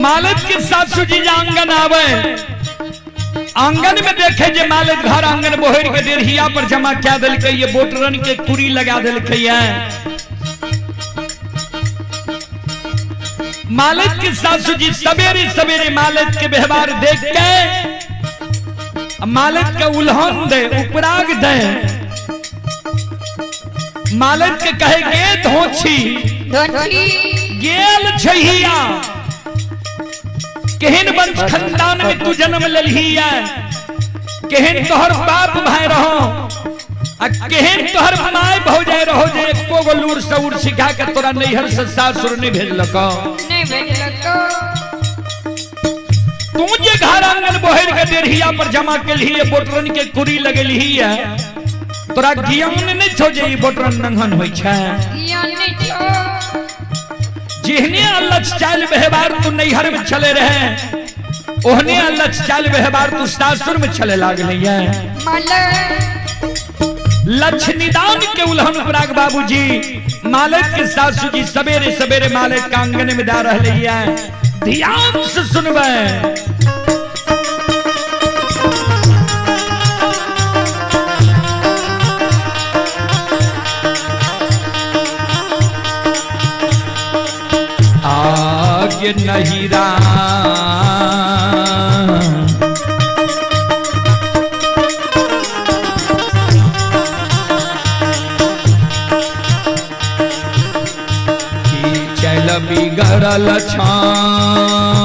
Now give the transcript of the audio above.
मालिक के सासू जी आंगन आवे, आंगन में देखे जे मालिक घर आंगन बोहर के डेढ़िया पर जमा क्या दिल के ये बोटरन के कुरी लगा दिल के मालिक के सासू जी सवेरे सवेरे मालिक के व्यवहार देख के मालिक के उल्हन दे उपराग दे मालिक के कहे गे धोछी गेल छहिया केहन वंश खानदान में तू जन्म लेलही है, केहन तोहर बाप भाई रहो आ केहन तोहर माय भौजाई रहो जे एको गो लूर सऊर सिखा के तोरा नैहर से सासुर नहीं भेजलको। तू जे घर आंगन बोहर के डेढ़िया पर जमा केलही है बोटरन के कुरी लगेलही है, तोरा ज्ञान नहीं छो जे ई बोटरन नंगन होई छै। जिहने अल्लाह चाल व्यवहार तू नैहर में चले रहे ओहने अल्लाह चाल व्यवहार तू सासुर में चले लागले है। लक्ष्मीदान के उल्हन उपराग बाबूजी मालिक के सासू जी सवेरे सवेरे मालिक के आंगन में जा रहे हैं, ध्यान से सुनबे। आगे नहीं चल बिगड़ल छान